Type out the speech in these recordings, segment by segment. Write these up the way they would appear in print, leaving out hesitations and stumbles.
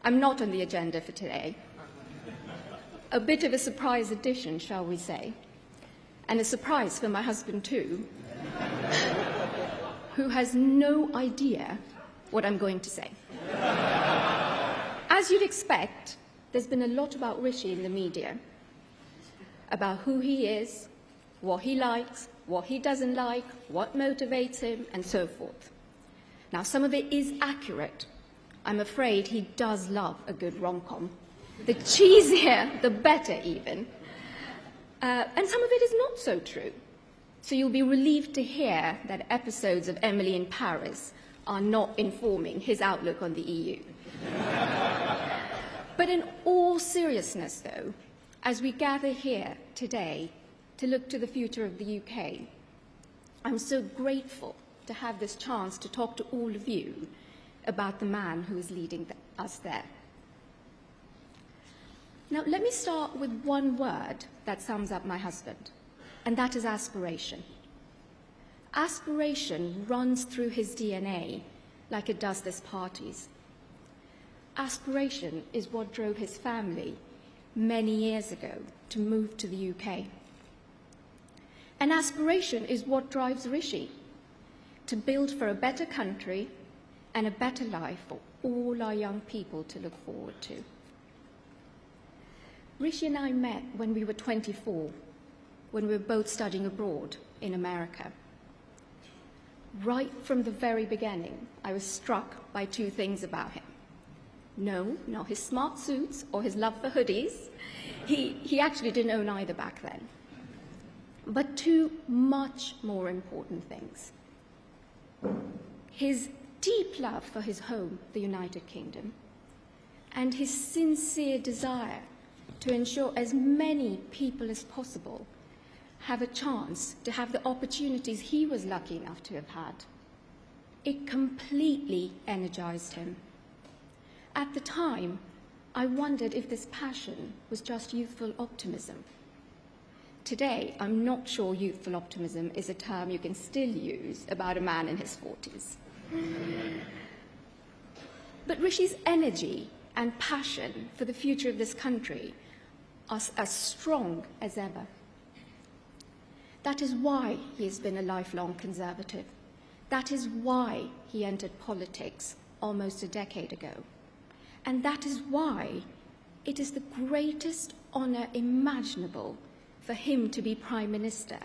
I'm not on the agenda for today. A bit of a surprise addition, shall we say, and a surprise for my husband too, who has no idea what I'm going to say. As you'd expect, there's been a lot about Rishi in the media, about who he is, what he likes, what he doesn't like, what motivates him, and so forth. Now, some of it is accurate. I'm afraid he does love a good rom-com. The cheesier, the better even. And some of it is not so true. So you'll be relieved to hear that episodes of Emily in Paris are not informing his outlook on the EU. But in all seriousness, though, as we gather here today to look to the future of the UK, I'm so grateful to have this chance to talk to all of you about the man who is leading us there. Now, let me start with one word that sums up my husband, and that is aspiration. Aspiration runs through his DNA like it does this party's. Aspiration is what drove his family many years ago to move to the UK. And aspiration is what drives Rishi to build for a better country and a better life for all our young people to look forward to. Rishi and I met when we were 24, when we were both studying abroad in America. Right from the very beginning, I was struck by two things about him. No, not his smart suits or his love for hoodies. He actually didn't own either back then. But two much more important things. His deep love for his home, the United Kingdom, and his sincere desire to ensure as many people as possible have a chance to have the opportunities he was lucky enough to have had. It completely energized him. At the time, I wondered if this passion was just youthful optimism. Today, I'm not sure youthful optimism is a term you can still use about a man in his 40s. But Rishi's energy and passion for the future of this country are as strong as ever. That is why he has been a lifelong Conservative. That is why he entered politics almost a decade ago. And that is why it is the greatest honour imaginable for him to be Prime Minister,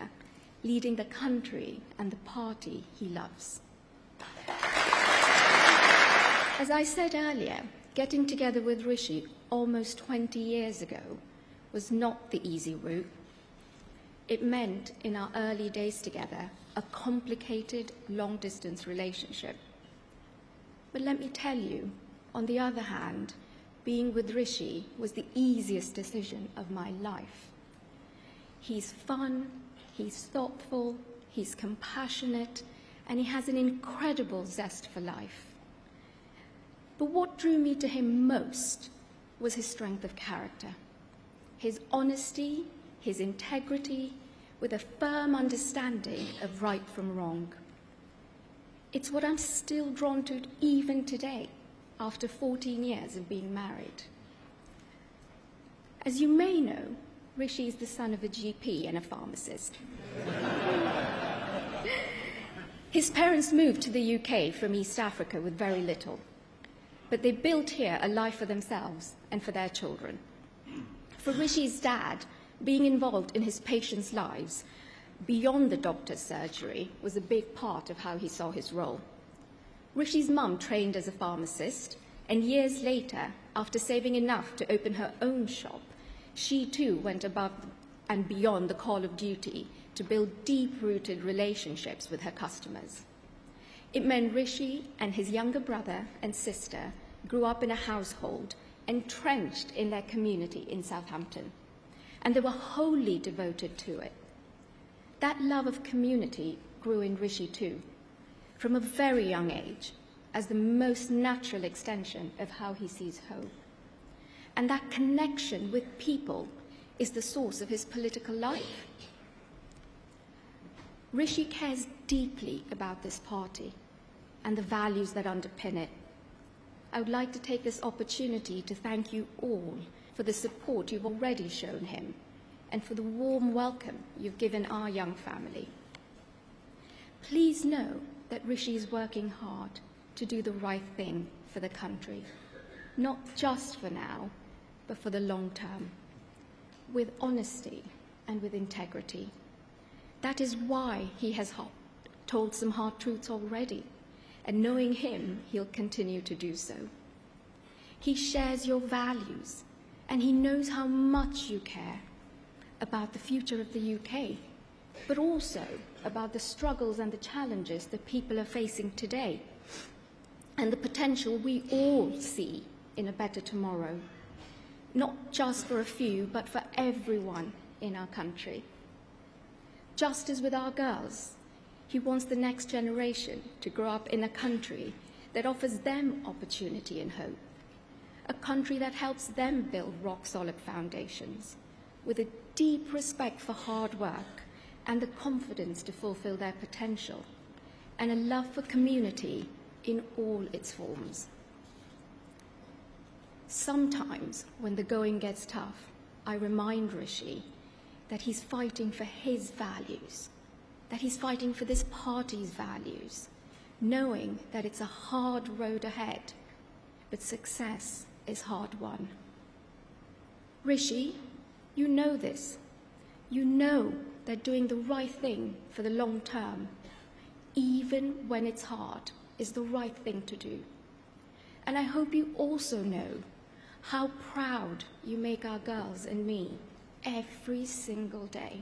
leading the country and the party he loves. As I said earlier, getting together with Rishi almost 20 years ago was not the easy route. It meant, in our early days together, a complicated, long-distance relationship. But let me tell you, on the other hand, being with Rishi was the easiest decision of my life. He's fun, he's thoughtful, he's compassionate, and he has an incredible zest for life. But what drew me to him most was his strength of character, his honesty, his integrity, with a firm understanding of right from wrong. It's what I'm still drawn to even today, after 14 years of being married. As you may know, Rishi is the son of a GP and a pharmacist. His parents moved to the UK from East Africa with very little, but they built here a life for themselves and for their children. For Rishi's dad, being involved in his patients' lives beyond the doctor's surgery was a big part of how he saw his role. Rishi's mum trained as a pharmacist, and years later, after saving enough to open her own shop, she too went above and beyond the call of duty to build deep-rooted relationships with her customers. It meant Rishi and his younger brother and sister grew up in a household entrenched in their community in Southampton, and they were wholly devoted to it. That love of community grew in Rishi too, from a very young age, as the most natural extension of how he sees home. And that connection with people is the source of his political life. Rishi cares deeply about this party and the values that underpin it. I would like to take this opportunity to thank you all for the support you've already shown him and for the warm welcome you've given our young family. Please know that Rishi is working hard to do the right thing for the country, not just for now, but for the long term, with honesty and with integrity. That is why he has told some hard truths already, and knowing him, he'll continue to do so. He shares your values, and he knows how much you care about the future of the UK, but also about the struggles and the challenges that people are facing today, and the potential we all see in a better tomorrow, not just for a few, but for everyone in our country. Just as with our girls, he wants the next generation to grow up in a country that offers them opportunity and hope, a country that helps them build rock-solid foundations, with a deep respect for hard work and the confidence to fulfill their potential, and a love for community in all its forms. Sometimes, when the going gets tough, I remind Rishi that he's fighting for his values, that he's fighting for this party's values, knowing that it's a hard road ahead, but success is hard won. Rishi, you know this. You know that doing the right thing for the long term, even when it's hard, is the right thing to do. And I hope you also know how proud you make our girls and me every single day.